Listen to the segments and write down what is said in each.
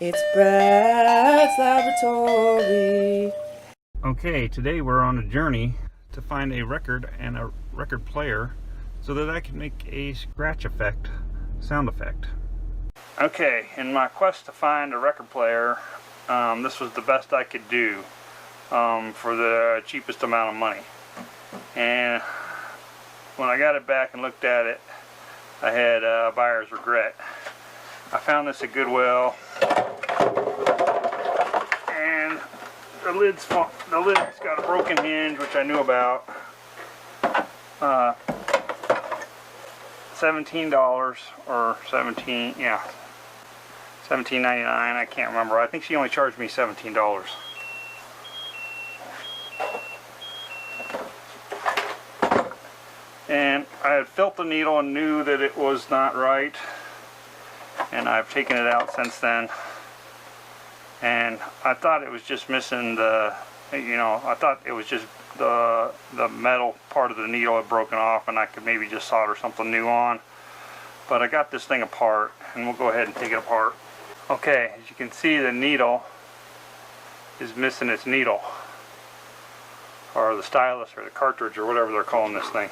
It's Brad's Laboratory. Okay, today we're on a journey to find a record and a record player so that I can make a scratch effect, sound effect. Okay, in my quest to find a record player, this was the best I could do for the cheapest amount of money. And when I got it back and looked at it, I had buyer's regret. I found this at Goodwill, and the lid's got a broken hinge, which I knew about. $17 or $17.99. I can't remember. I think she only charged me $17. And I had felt the needle and knew that it was not right, and I've taken it out since then, and I thought it was just missing the, I thought it was just the metal part of the needle had broken off and I could maybe just solder something new on. But I got this thing apart, and we'll go ahead and take it apart. Okay, as you can see, the needle is missing its needle, or the stylus, or the cartridge, or whatever they're calling this thing.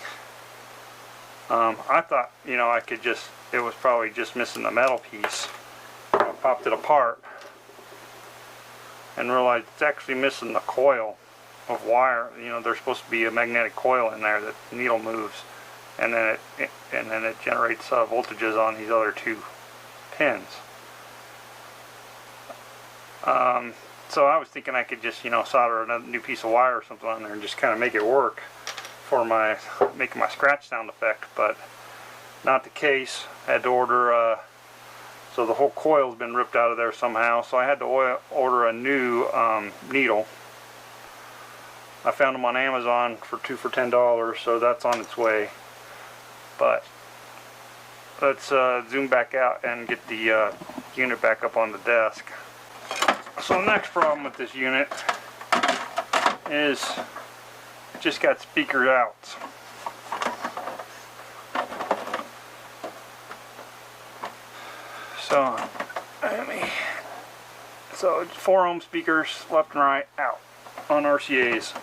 I thought, I could just, it was probably just missing the metal piece. I popped it apart and realized it's actually missing the coil of wire. There's supposed to be a magnetic coil in there that the needle moves, and then it generates voltages on these other two pins. So I was thinking I could just, solder another new piece of wire or something on there and just kind of make it work for making my scratch sound effect, but not the case. I had to order, so the whole coil's been ripped out of there somehow, so I had to order a new needle. I found them on Amazon for 2 for $10, so that's on its way. But let's zoom back out and get the unit back up on the desk. So the next problem with this unit is it just got speaker outs. So 4 ohm speakers left and right out on RCA's.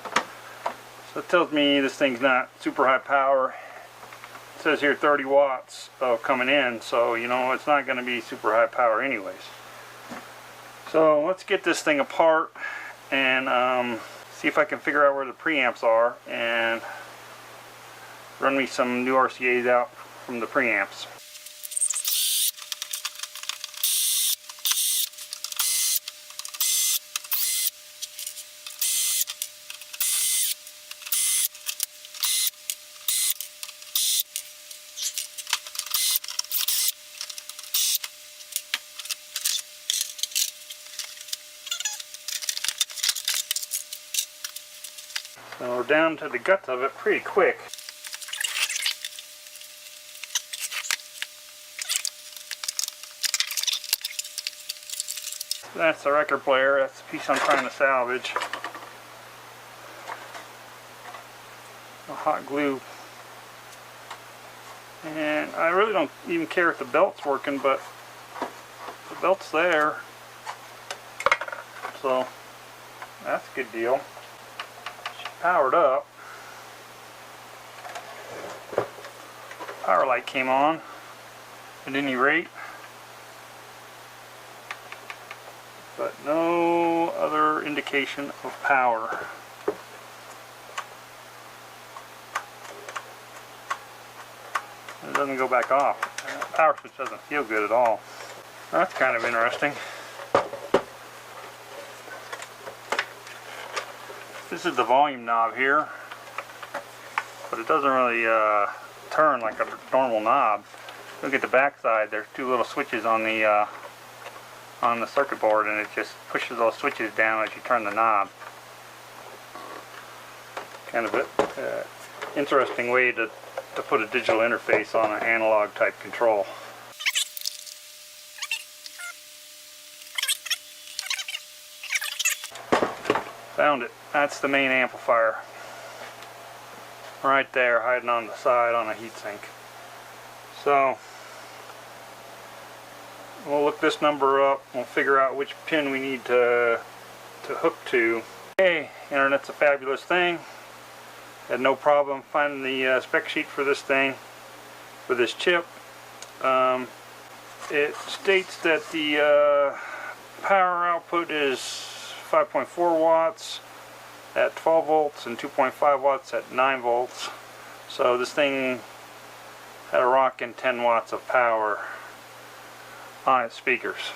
So it tells me this thing's not super high power. It says here 30 watts coming in, so it's not going to be super high power anyways. So let's get this thing apart and see if I can figure out where the preamps are and run me some new RCA's out from the preamps. So we're down to the guts of it pretty quick. So that's the record player. That's the piece I'm trying to salvage. A hot glue. And I really don't even care if the belt's working, but the belt's there. So that's a good deal. Powered up. Power light came on at any rate, but no other indication of power. It doesn't go back off. The power switch doesn't feel good at all. That's kind of interesting. This is the volume knob here, but it doesn't really turn like a normal knob. Look at the back side. There's 2 little switches on the circuit board, and it just pushes those switches down as you turn the knob. Kind of an interesting way to put a digital interface on an analog type control. Found it. That's the main amplifier. Right there, hiding on the side on a heatsink. So we'll look this number up. We'll figure out which pin we need to hook to. Okay, internet's a fabulous thing. Had no problem finding the spec sheet for this thing, for this chip. It states that the power output is 5.4 watts at 12 volts and 2.5 watts at 9 volts. So this thing had a rocking 10 watts of power on its speakers.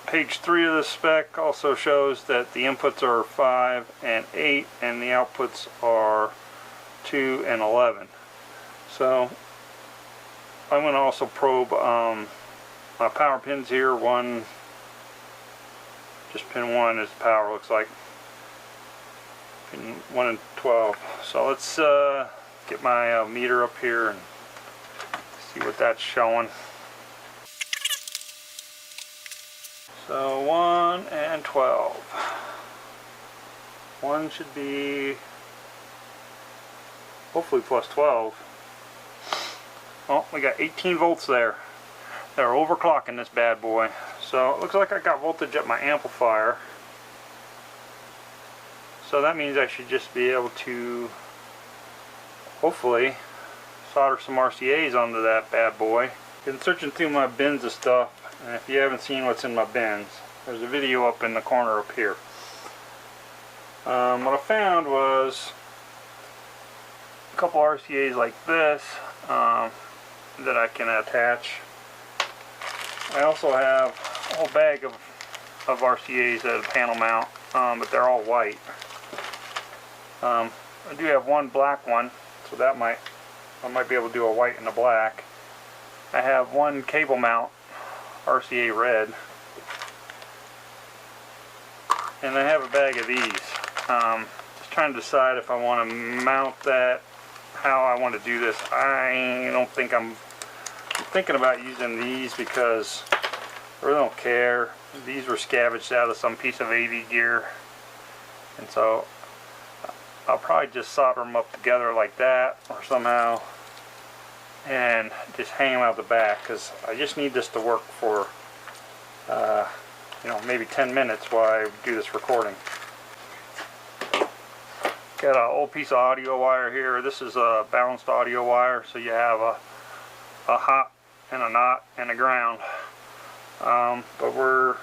Page 3 of the spec also shows that the inputs are 5 and 8 and the outputs are 2 and 11. So I'm going to also probe my power pins here. Just pin 1 is power, looks like. Pin 1 and 12. So let's get my meter up here and see what that's showing. So 1 and 12. 1 should be hopefully plus 12. Oh, we got 18 volts there. They're overclocking this bad boy. So it looks like I got voltage at my amplifier. So that means I should just be able to hopefully solder some RCAs onto that bad boy. Been searching through my bins of stuff, and if you haven't seen what's in my bins, there's a video up in the corner up here. What I found was a couple RCAs like this that I can attach. I also have a whole bag of RCAs at a panel mount, but they're all white. I do have one black one, so I might be able to do a white and a black. I have one cable mount RCA red, and I have a bag of these. Just trying to decide if I want to mount that, how I want to do this. I don't think I'm thinking about using these because I really don't care. These were scavenged out of some piece of AV gear, and so I'll probably just solder them up together like that or somehow and just hang them out the back, because I just need this to work for you know, maybe 10 minutes while I do this recording. Got an old piece of audio wire here. This is a balanced audio wire, so you have a hot and a not and a ground. But we're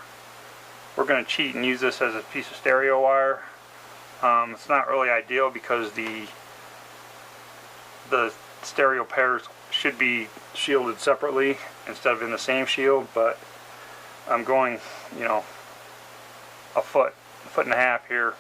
going to cheat and use this as a piece of stereo wire. It's not really ideal because the stereo pairs should be shielded separately instead of in the same shield, but I'm going, you know, a foot and a half here.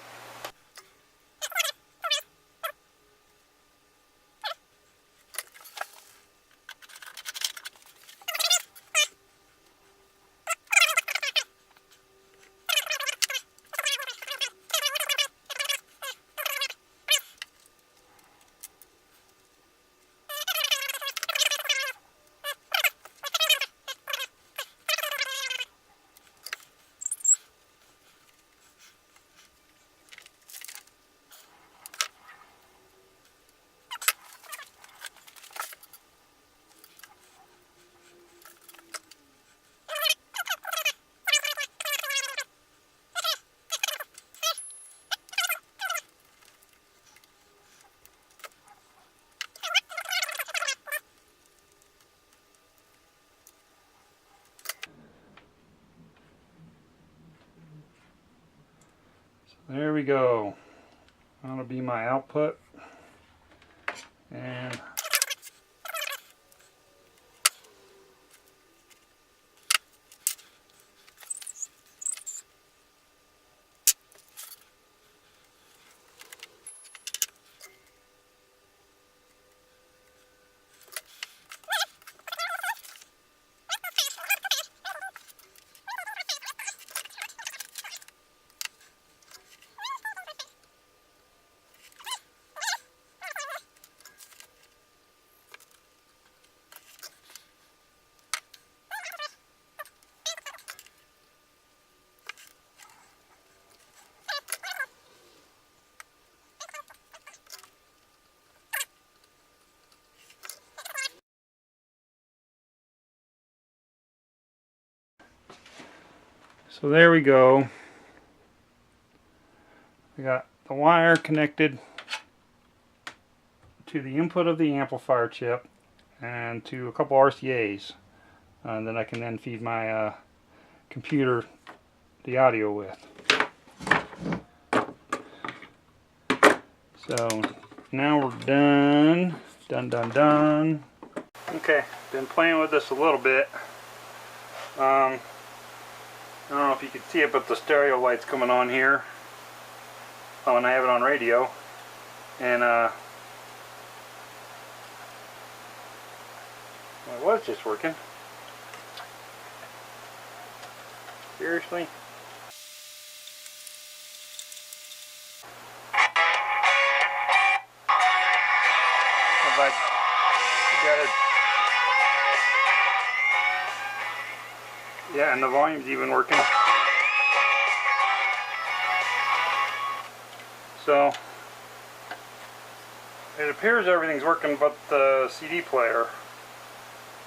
There we go. That'll be my output. And So there we go. We got the wire connected to the input of the amplifier chip and to a couple RCAs. And then I can then feed my computer the audio with. So now we're done. Done. Okay, been playing with this a little bit. I don't know if you can see it, but the stereo light's coming on here. Oh, and I have it on radio. And it was just working. Seriously? But you gotta, yeah, and the volume's even working. So it appears everything's working but the CD player.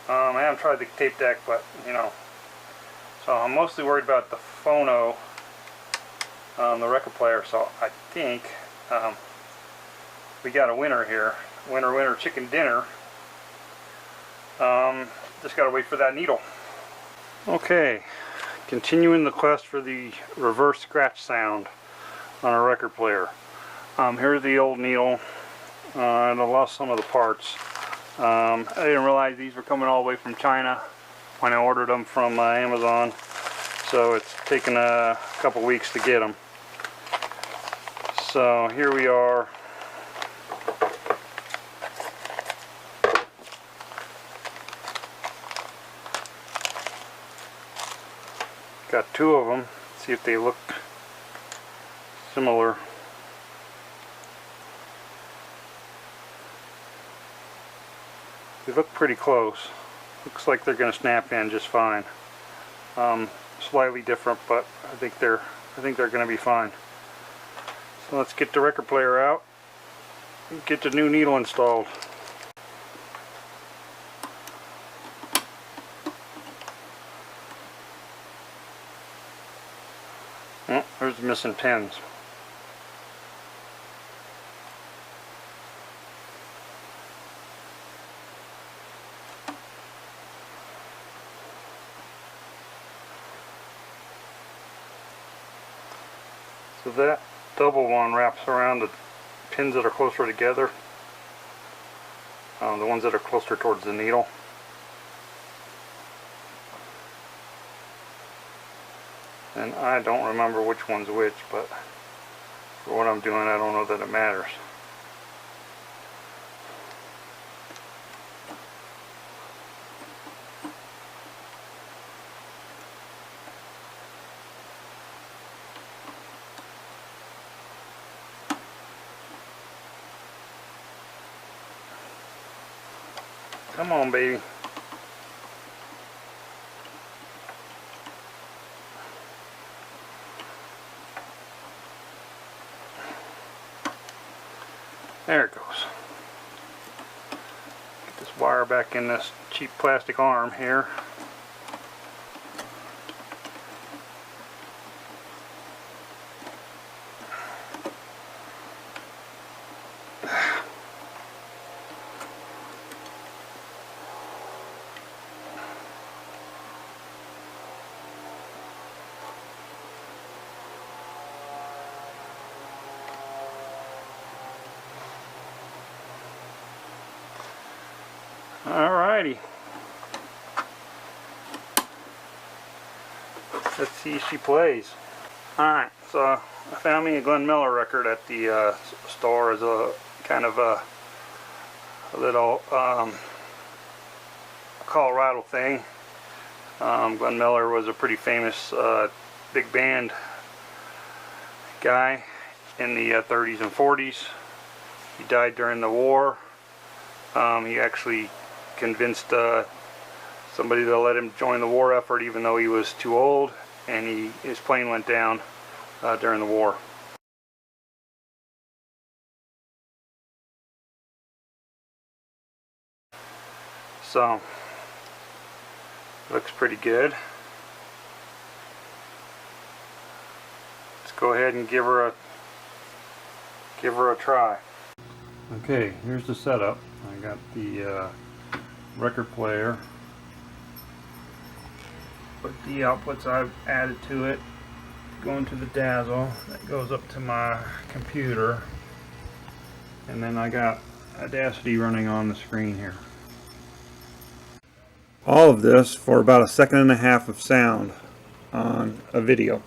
I haven't tried the tape deck, but you know. So I'm mostly worried about the phono, the record player. So I think we got a winner here. Winner, chicken dinner. Just gotta wait for that needle. Okay, continuing the quest for the reverse scratch sound on a record player. Here's the old needle, and I lost some of the parts. I didn't realize these were coming all the way from China when I ordered them from Amazon, so it's taken a couple weeks to get them. So here we are. Got two of them. See if they look similar. They look pretty close. Looks like they're going to snap in just fine. Slightly different, but I think they're going to be fine. So let's get the record player out and get the new needle installed. Oh, there's the missing pins. So that double one wraps around the pins that are closer together, the ones that are closer towards the needle. And I don't remember which one's which, but for what I'm doing, I don't know that it matters. Come on, baby. There it goes. Get this wire back in this cheap plastic arm here. Alrighty. Let's see if she plays. Alright, so I found me a Glenn Miller record at the store as a kind of a little Colorado thing. Glenn Miller was a pretty famous big band guy in the 30s and 40s. He died during the war. He actually convinced somebody to let him join the war effort even though he was too old, and his plane went down during the war. So looks pretty good. go ahead and give her a try. Okay, here's the setup. I got the record player. Put the outputs I've added to it going to the Dazzle. That goes up to my computer. And then I got Audacity running on the screen here. All of this for about 1.5 seconds of sound on a video.